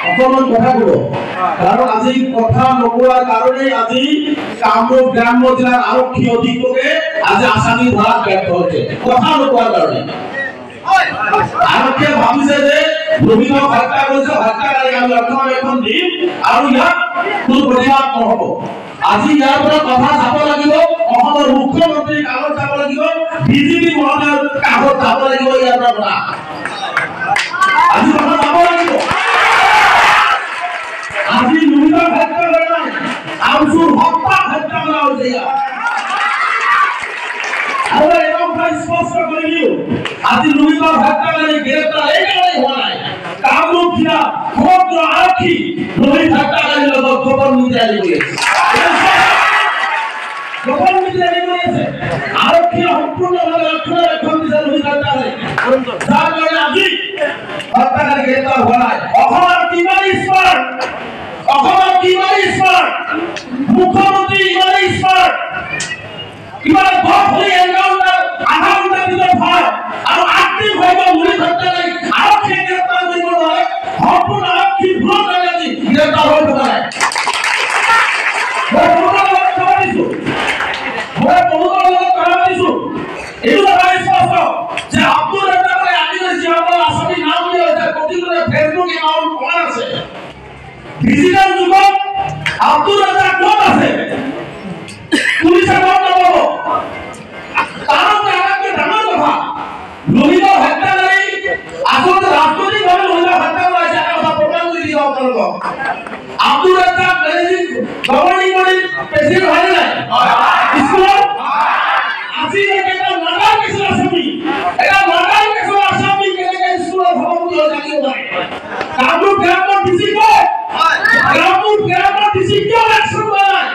অকমান কথা কব কাৰণ আজি কথা নকোৱাৰ কাৰণে আজি কামৰূপ গ্ৰাম্য জিলাৰ আৰক্ষী অধীক্ষকে আজি আসামি ধৰাত ব্যৰ্থ হৈছে কথা নকোৱাৰ কাৰণে আৰক্ষীয়ে ভাবিছে যে নবীনক হত্যা কৰিছে হত্যাকাৰীক আমি অৰ্থমান এখন দিম আৰু ইয়াত কোনো প্ৰতিবাদ নহব আজি ইয়াৰ পৰা কথা যাব লাগিব অসমৰ মুখ্যমন্ত্ৰীৰ কাগজ যাব লাগিব বিজেপি মহোদয়ৰ কাগজ যাব লাগিব ইয়াৰ পৰা আজি কথা যাব লাগিব আজি নবীনক হত্যা কৰা নাই আমসুৰ হত্যা কৰা হৈছে আৰু এৰকম স্পষ্ট কৰে দিও আজি নবীনক হত্যাকাৰী গ্ৰেফতাৰ এই কাৰণে হোৱা নাই কামৰূপ জিলা সমগ্ৰ আৰক্ষী নবীন হত্যাকাৰীৰ লগত খবৰ মিলাই গৈছে খবৰ মিলাই গৈছে আৰক্ষী সম্পূৰ্ণভাৱে ৰক্ষণাবেক্ষণ দিছে নবীন হত্যাকাৰী যাৰ কাৰণে আজি হত্যাকাৰী গ্ৰেফতাৰ হোৱা নাই অসমৰ কিমান স্মাৰ্ট মুখ্যমন্ত্ৰী ইমান স্মাৰ্ট ইমান গফলি এনকাউন্টাৰ আধা ঘন্টা ভিতৰত হয় আৰু আক্টিভ হৈ গ'ল নবীন হত্যাকাৰী আৰক্ষী গ্ৰেফতাৰ কৰিব নোৱাৰে সম্পূৰ্ণ আৰক্ষী ভুল কৰি আজি গ্ৰেফতাৰ হৈ পেলাই এইটো কথা স্পষ্ট যে আব্দুল ৰাজ্জাকে আদিবাসী যিসকল আসামী নাম উলিয়াই আছে প্ৰতিটোৰে ফেচবুক একাউণ্ট অন আছে ডিজিটেল যুগত আব্দুল ৰাজ্জাক ক'ত আছে পুলিচে গম নাপাব কাৰণ আটাইতকৈ ডাঙৰ কথা নবীনক হত্যাকাৰী আচলতে ৰাজনৈতিকভাৱে নবীনক হত্যা কৰাইছে এটা কথা প্ৰমাণ কৰি দিওঁ আপোনালোকক আব্দুল ৰাজ্জাক গভৰ্ণিং বডীৰ প্ৰেচিডেণ্ট হয় নাই স্কুলত আজিলৈকে এটা মাৰ্ডাৰ কেছৰ আসামী কেনেকৈ স্কুলৰ সভাপতি হৈ থাকিব পাৰে কামৰূপ গ্ৰাম্য ডিচি কিয় একশ্যন লোৱা নাই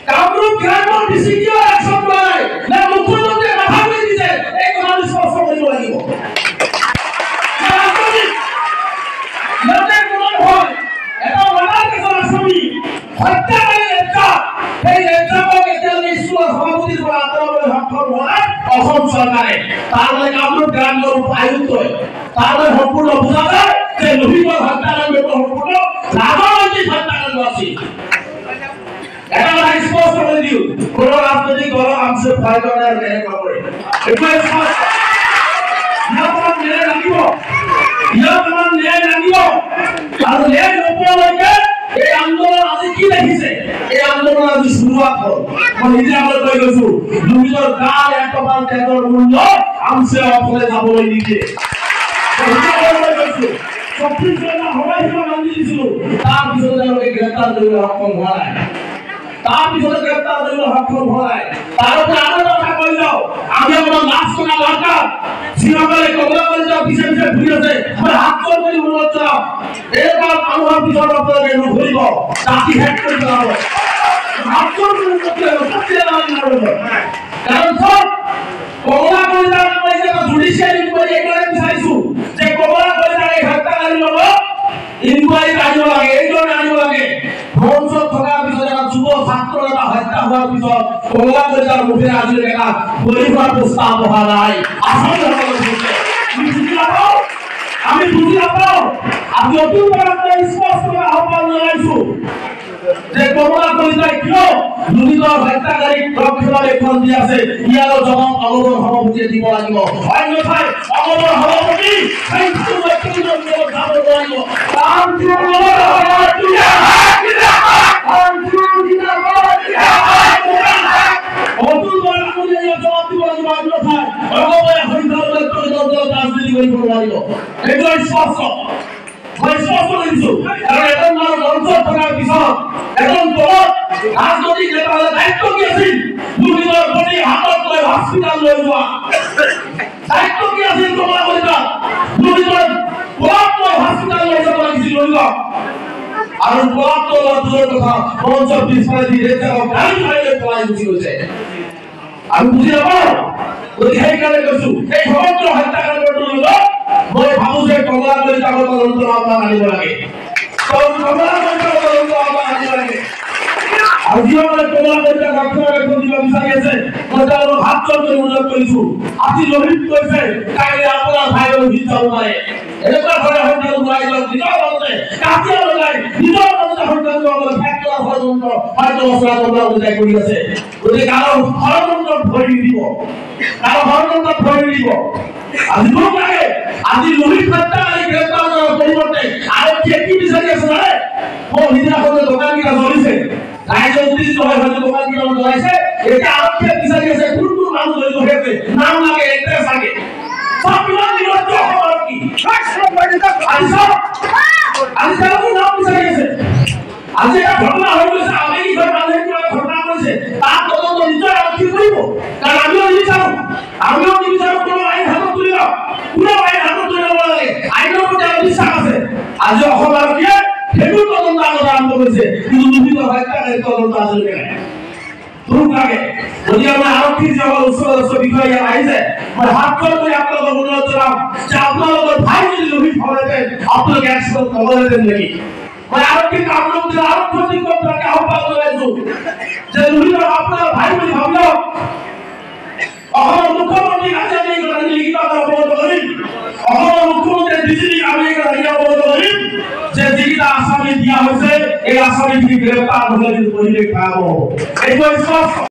কামৰূপ গ্ৰাম্য ডিচি কিয় একশ্যন লোৱা নাই নে মুখ্যমন্ত্ৰীয়ে মাথা মাৰি দিছে এই কথাটো স্পষ্ট কৰিব লাগিব এটা মাৰ্ডাৰ কেছৰ আসামী হত্যাকাৰী সেই ৰেজ্জাকক এতিয়ালৈকে স্কুলৰ সভাপতিৰ পৰা আঁতৰাবলৈ সক্ষম হোৱা নাই অসম চৰকাৰে তাৰলৈ কামৰূপ গ্ৰাম্য আয়ুক্তই তাৰলৈ সম্পূৰ্ণ বুজা যায় যে নবীনক হত্যাকাণ্ড সম্পূৰ্ণ ৰাজনৈতিক হত্যাকাণ্ড আছিল এটা কথা স্পষ্ট কৰি দিওঁ কোনো ৰাজনৈতিক দল আমছে ভয় কৰে আৰু কেনে নকৰে এইটো স্পষ্ট ইয়াত ন্যায় লাগিব আৰু ন্যায় নোপোৱালৈকে এই আন্দোলন আজি কি দেখিছে এই আন্দোলন আজি শুৰুৱাত হ'ল মই নিজে আগত কৈ গৈছো নবীনৰ গাৰ একপাল তেজৰ মূল্য আমছে অকলে যাবলৈ নিদিয়ে চব্বিশ ঘণ্টা সময় সীমা বান্ধি দিছিলো তাৰপিছত তেওঁলোকে গ্ৰেপ্তাৰ কৰিবলৈ সক্ষম হোৱা নাই তাৰপৰা আৰু কথা কৈ যাওঁ আমি আমাৰ লাজ কৰা দৰকাৰ যিসকলে কমলা কলেজৰ পিছে ঘূৰি আছে মই হাত জোৰ কৰি অনুৰোধ জনাওঁ এইবাৰ মানুহৰ পিছত আপোনালোকে নুঘূৰিব জাতি শেষ কৰি পেলাব হাত জোৰ কৰি কাৰণ চব কমলা কলেজৰ নামৰ এটা জুডিচিয়েল ইনকুৱাৰী এইকাৰণে বিচাৰিছো যে কমলা কলেজৰ এই হত্যাকাৰীৰ লগত ইনকুৱাৰী আনিব লাগে এইকাৰণে আনিব লাগে মঞ্চত থকাৰ পিছত এটা যুৱ ছাত্ৰ এটা হত্যা হোৱাৰ পিছত কমলা কলেজৰ মুখেৰে আজিলৈকে এটা গৰিহণাৰ প্ৰস্তাৱ অহা নাই আমি বুজি নাপাওঁ আজি অতুল বৰাকে স্পষ্ট আহ্বান জনাইছো যে কমলা কলেজৰ কিয় নবীনৰ হত্যাকাৰীক ৰক্ষণাবেক্ষণ দি আছে ইয়াৰ জবাব অগমৰ সভাপতিয়ে দিব লাগিব অন্যথায় অগমৰ সভাপতি ৰাজনৈতিক নেতাদেৰ দায়িত্ব কি আছিল নবীনৰ বডি হাতত লৈ হস্পিটাল লৈ যোৱা দায়িত্ব কি আছিল কমলা কলেজৰ নবীনৰ ব্লক লৈ হস্পিটাল লৈ যাব লাগিছিল নবীনক আৰু ব্লক লৈ দূৰৰ কথা মঞ্চৰ পিছফালে দি ৰেজ্জাকক গাড়ী মাৰি লৈ পলাই গুচি গৈছে আমি বুজি নাপাওঁ গতিকে সেইকাৰণে কৈছো এই সমগ্ৰ হত্যাকাণ্ডটোৰ লগত মই ভাবো যে কমলা কলেজৰ তদন্ত মামলা আনিব লাগে কমলা কলেজৰ তদন্ত মামলা আনিব লাগে আৰু যিসকলে কমলা কলেজৰ ৰক্ষণাবেক্ষণ দিব বিচাৰি আছে মই তেওঁলোকক হাত জোৰ কৰি অনুৰোধ কৰিছো আজি লোহিত কৈছে কাইলৈ আপোনাৰ ভাই লোহিত যাব পাৰে এনেকুৱা ধৰণে হত্যাৰ উৰাই লওক নিজৰ মতে তোমৰা উদ্ধাৰ কৰি আছে গতিকে কাৰো ষড়যন্ত্ৰত ভৰি দিব আজি লোক লাগে আজি লোহিত হত্যাকাৰী গ্ৰেপ্তাৰ কৰাৰ পৰিৱৰ্তে আৰক্ষীয়ে কি বিচাৰি আছে জানে সিদিনাখন দোকানকেইটা জ্বলিছে ৰাইজে উত্তেজিত হৈ হয়তো দোকানকেইটা জ্বলাইছে এতিয়া আৰক্ষীয়ে বিচাৰি আছে কোন কোন মানুহ জড়িত হৈ আছে নাম লাগে এড্ৰেছ লাগে সব কিমান নিৰজ্জ খবৰ কি আজি নাম বিচাৰি আছে আজি এটা ঘটনা হৈ গৈছে আমেৰিকাৰ মানুহে কিবা ঘটনা কৰিছে তাত তদন্ত নিশ্চয় আৰক্ষী কৰিব কাৰণ আমিও নিবিচাৰো কোনো আইন হাতত তুলি লওক কোনো আইন হাতত তুলি ল'ব লাগে আইনৰ প্ৰতি আমাৰ বিশ্বাস আছে আজি অসম আৰক্ষীয়ে সেইটো তদন্ত আৰম্ভ কৰিছে কিন্তু দুৰ্নীতি হত্যাকাৰী তদন্ত আজিলৈকে নাই দুখ লাগে গতিকে মই আৰক্ষী যিসকল উচ্চ বিষয়া ইয়াত আহিছে মই হাত কৰি আপোনালোকক অনুৰোধ জনাম যে আপোনালোকৰ ভাই যদি লোহিত হ'লহেঁতেন আপোনালোকে এক্সিডেণ্ট নহ'লহেঁতেন নেকি মই আৰক্ষী কামৰূপৰ আৰক্ষী কৰ্তাকে আহ্বান জনাইছো যে লোহিতক আপোনাৰ ভাই বুলি ভাবি লওক অসমৰ মুখ্যমন্ত্ৰী আজি আমি লিখিত অৱগত কৰিম অসমৰ মুখ্যমন্ত্ৰী বিজেপি আমি অৱগত কৰিম যে যিকেইটা আসামী দিয়া হৈছে এই আসামীখিনি গ্ৰেপ্তাৰ নহ'লে কিন্তু পৰিৱেশ ভাল হ'ব এইটো স্পষ্ট